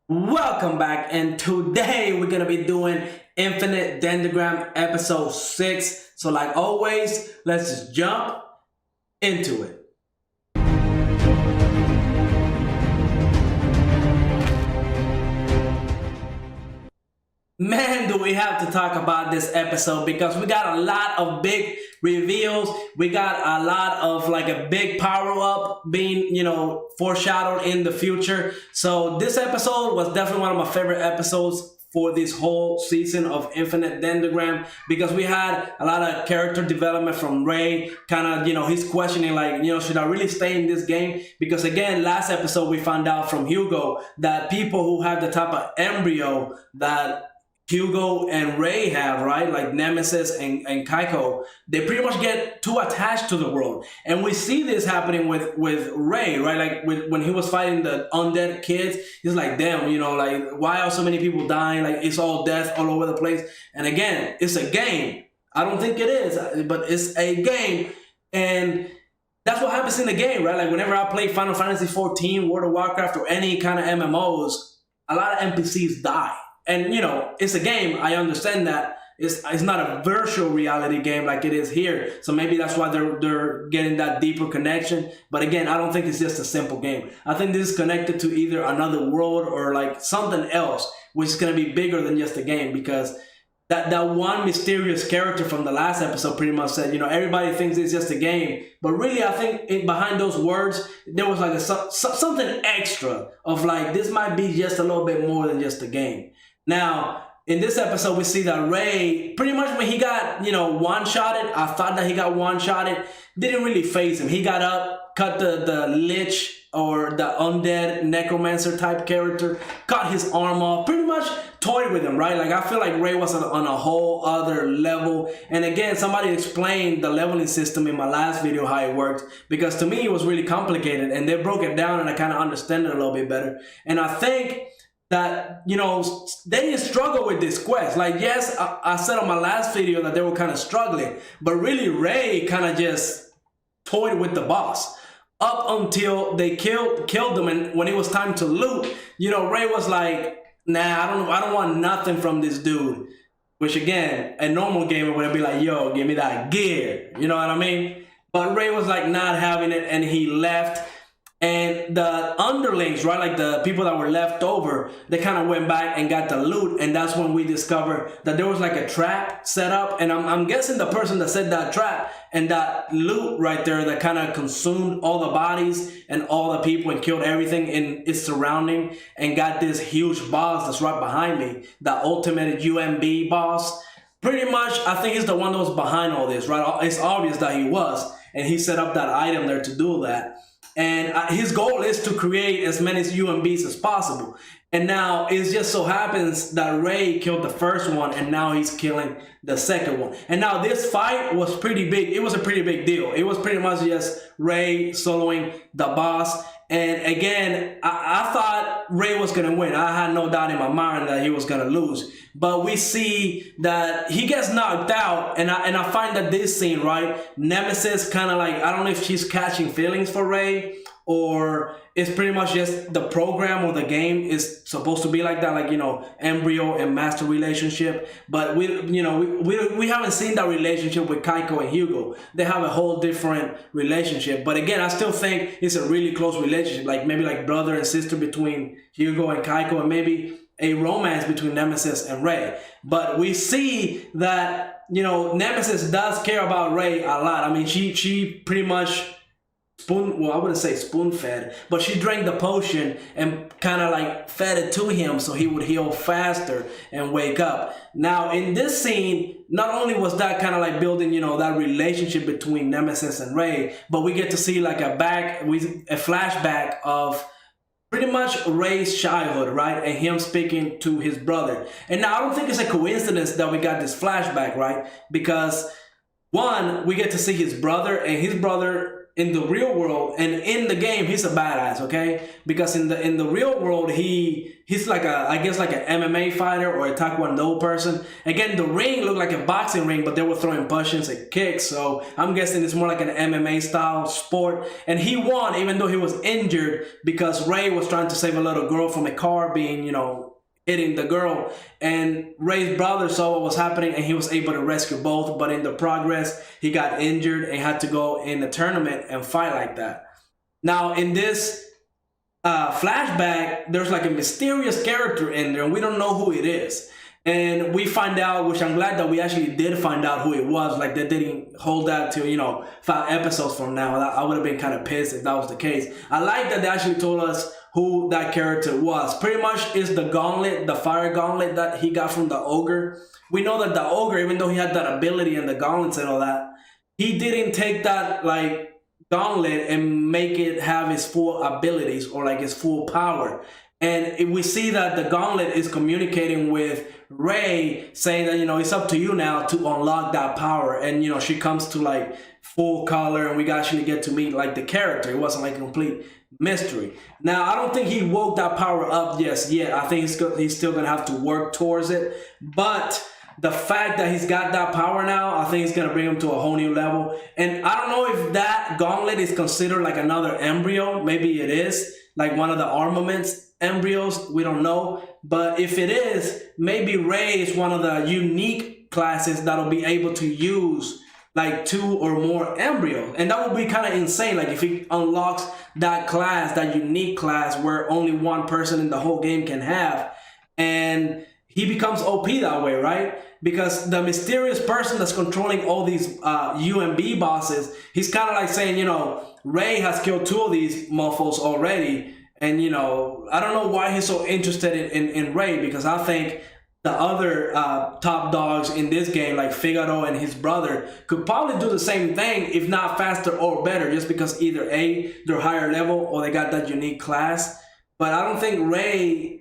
Welcome back, and today we're gonna be doing Infinite Dendrogram episode 6. So, like always, let's just jump into it. Man, do we have to talk about this episode because we got a lot of big reveals. We got a lot of like a big power up being, foreshadowed in the future. So this episode was definitely one of my favorite episodes for this whole season of Infinite Dendrogram because we had a lot of character development from Ray. Kind of, he's questioning like, should I really stay in this game? Because again, last episode we found out from Hugo that people who have the type of embryo that Hugo and Ray have, right? Like Nemesis and Kaiko, they pretty much get too attached to the world. And we see this happening with Ray, right? Like when he was fighting the undead kids, he's like, damn, like why are so many people dying? Like it's all death all over the place. And again, it's a game. I don't think it is, but it's a game. And that's what happens in the game, right? Like whenever I play Final Fantasy 14, World of Warcraft, or any kind of MMOs, a lot of NPCs die. And, it's a game. I understand that. It's not a virtual reality game like it is here. So maybe that's why they're getting that deeper connection. But again, I don't think it's just a simple game. I think this is connected to either another world or like something else, which is going to be bigger than just a game, because that one mysterious character from the last episode pretty much said, everybody thinks it's just a game. But really, I think behind those words, there was like something extra of like, this might be just a little bit more than just a game. Now, in this episode, we see that Ray, pretty much when he got, one-shotted, I thought that he got one-shotted, didn't really phase him. He got up, cut the lich or the undead necromancer type character, cut his arm off, pretty much toyed with him, right? Like, I feel like Ray was on a whole other level. And again, somebody explained the leveling system in my last video, how it worked, because to me, it was really complicated, and they broke it down, and I kind of understand it a little bit better. And I think that, they didn't struggle with this quest. Like, yes, I said on my last video that they were kind of struggling, but really Ray kind of just toyed with the boss up until they killed them. And when it was time to loot, Ray was like, nah, I don't want nothing from this dude. Which again, a normal gamer would be like, yo, give me that gear. You know what I mean? But Ray was like not having it, and he left. And the underlings, right, like the people that were left over, they kind of went back and got the loot. And that's when we discovered that there was like a trap set up. And I'm guessing the person that set that trap and that loot right there that kind of consumed all the bodies and all the people and killed everything in its surrounding and got this huge boss that's right behind me, the ultimate UMB boss. Pretty much, I think he's the one that was behind all this, right? It's obvious that he was. And he set up that item there to do that. And his goal is to create as many UMBs as possible. And now it just so happens that Ray killed the first one, and now he's killing the second one. And now this fight was pretty big. It was a pretty big deal. It was pretty much just Ray soloing the boss. And again, I thought Ray was going to win. I had no doubt in my mind that he was going to lose. But we see that he gets knocked out. And I find that this scene, right, Nemesis kind of like, I don't know if she's catching feelings for Ray, or it's pretty much just the program or the game is supposed to be like that, like, embryo and master relationship. But we haven't seen that relationship with Kaiko and Hugo. They have a whole different relationship. But again, I still think it's a really close relationship, like maybe like brother and sister between Hugo and Kaiko, and maybe a romance between Nemesis and Ray. But we see that, Nemesis does care about Ray a lot. I mean, she pretty much I wouldn't say spoon fed, but she drank the potion and kind of like fed it to him so he would heal faster and wake up. Now in this scene, not only was that kind of like building, that relationship between Nemesis and Ray, but we get to see like a flashback of pretty much Ray's childhood, right? And him speaking to his brother. And now I don't think it's a coincidence that we got this flashback, right? Because one, we get to see his brother, and his brother in the real world, and in the game he's a badass, okay? Because in the real world he's like I guess like an MMA fighter or a Taekwondo person. Again, the ring looked like a boxing ring, but they were throwing punches and kicks, so I'm guessing it's more like an MMA style sport. And he won even though he was injured because Ray was trying to save a little girl from a car being, hitting the girl, and Ray's brother saw what was happening and he was able to rescue both, but in the progress he got injured and had to go in the tournament and fight like that. Now in this flashback, there's like a mysterious character in there and we don't know who it is, and we find out, which I'm glad that we actually did find out who it was. Like they didn't hold that to 5 episodes from now. I would have been kind of pissed if that was the case. I like that they actually told us who that character was. Pretty much is the gauntlet, the fire gauntlet that he got from the ogre. We know that the ogre, even though he had that ability and the gauntlets and all that, he didn't take that like gauntlet and make it have his full abilities or like his full power. And we see that the gauntlet is communicating with Ray, saying that, it's up to you now to unlock that power. And, she comes to like full color and we actually get to meet like the character. It wasn't like a complete mystery. Now, I don't think he woke that power up just yet. I think he's still going to have to work towards it. But the fact that he's got that power now, I think it's going to bring him to a whole new level. And I don't know if that gauntlet is considered like another embryo. Maybe it is, like one of the armaments embryos. We don't know. But if it is, maybe Ray is one of the unique classes that'll be able to use like 2 or more embryos. And that would be kind of insane. Like if he unlocks that class, that unique class where only one person in the whole game can have, and he becomes OP that way, right? Because the mysterious person that's controlling all these UMB bosses, he's kind of like saying, Ray has killed 2 of these mofos already. And, I don't know why he's so interested in Ray, because I think the other top dogs in this game, like Figaro and his brother, could probably do the same thing, if not faster or better, just because either A, they're higher level or they got that unique class. But I don't think Ray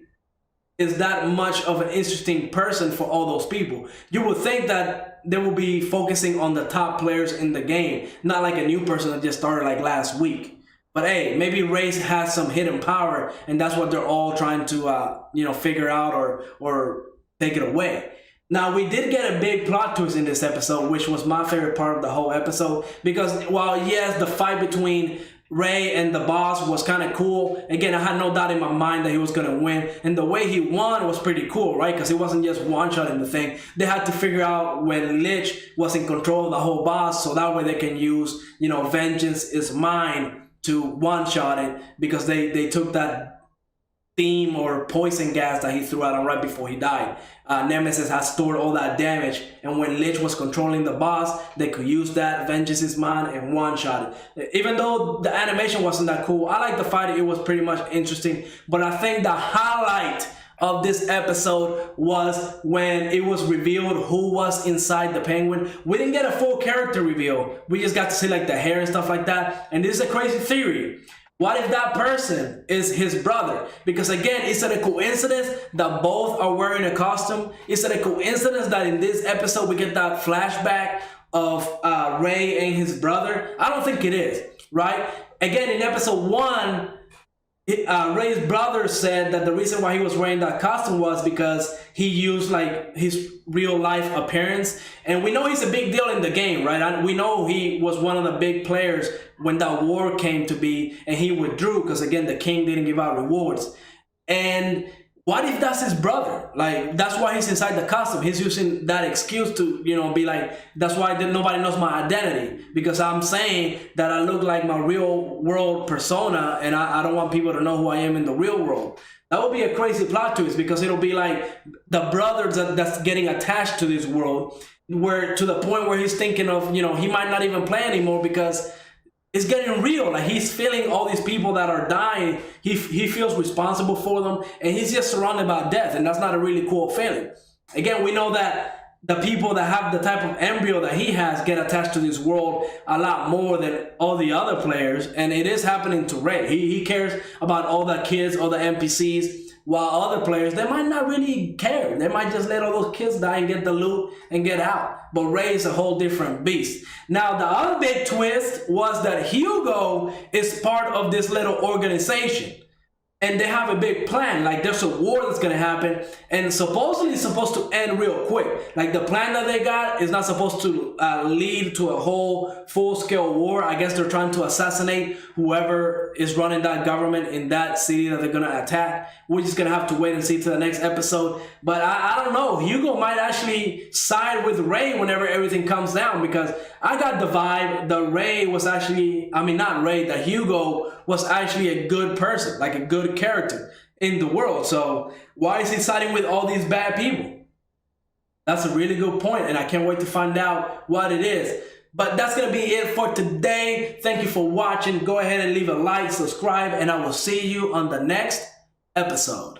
is that much of an interesting person for all those people. You would think that they will be focusing on the top players in the game, not like a new person that just started like last week. But hey, maybe Ray has some hidden power, and that's what they're all trying to figure out or take it away. Now, we did get a big plot twist in this episode, which was my favorite part of the whole episode, because while yes, the fight between Ray and the boss was kind of cool, again, I had no doubt in my mind that he was going to win, and the way he won was pretty cool, right? Because it wasn't just one-shotting the thing. They had to figure out when Lich was in control of the whole boss, so that way they can use, vengeance is mine to one-shot it, because they took that theme or poison gas that he threw at him right before he died. Nemesis has stored all that damage, and when Lich was controlling the boss, they could use that vengeance is mine and one-shot it. Even though the animation wasn't that cool, I like the fight. It was pretty much interesting, but I think the highlight of this episode was when it was revealed who was inside the penguin. We didn't get a full character reveal. We just got to see like the hair and stuff like that. And this is a crazy theory. What if that person is his brother? Because again, is it a coincidence that both are wearing a costume? Is it a coincidence that in this episode we get that flashback of Ray and his brother? I don't think it is, right? Again, in episode 1, Ray's brother said that the reason why he was wearing that costume was because he used like his real life appearance, and we know he's a big deal in the game, right? And we know he was one of the big players when that war came to be, and he withdrew because again the king didn't give out rewards. And what if that's his brother? Like, that's why he's inside the costume. He's using that excuse to, be like, that's why nobody knows my identity. Because I'm saying that I look like my real world persona, and I don't want people to know who I am in the real world. That would be a crazy plot twist, because it'll be like the brother that's getting attached to this world, where to the point where he's thinking of, he might not even play anymore because it's getting real. Like, he's feeling all these people that are dying. He feels responsible for them, and he's just surrounded by death, and that's not a really cool feeling. Again, we know that the people that have the type of embryo that he has get attached to this world a lot more than all the other players, and it is happening to Ray. He cares about all the kids, all the NPCs while other players, they might not really care. They might just let all those kids die and get the loot and get out. But Ray is a whole different beast. Now, the other big twist was that Hugo is part of this little organization. And they have a big plan. Like, there's a war that's gonna happen, and supposedly it's supposed to end real quick. Like, the plan that they got is not supposed to lead to a whole full-scale war. I guess they're trying to assassinate whoever is running that government in that city that they're gonna attack. We're just gonna have to wait and see to the next episode. But I don't know. Hugo might actually side with Ray whenever everything comes down, because I got the vibe that Ray was actually, I mean, not Ray, that Hugo was actually a good person, like a good character in the world. So why is he siding with all these bad people? That's a really good point, and I can't wait to find out what it is. But that's going to be it for today. Thank you for watching. Go ahead and leave a like, subscribe, and I will see you on the next episode.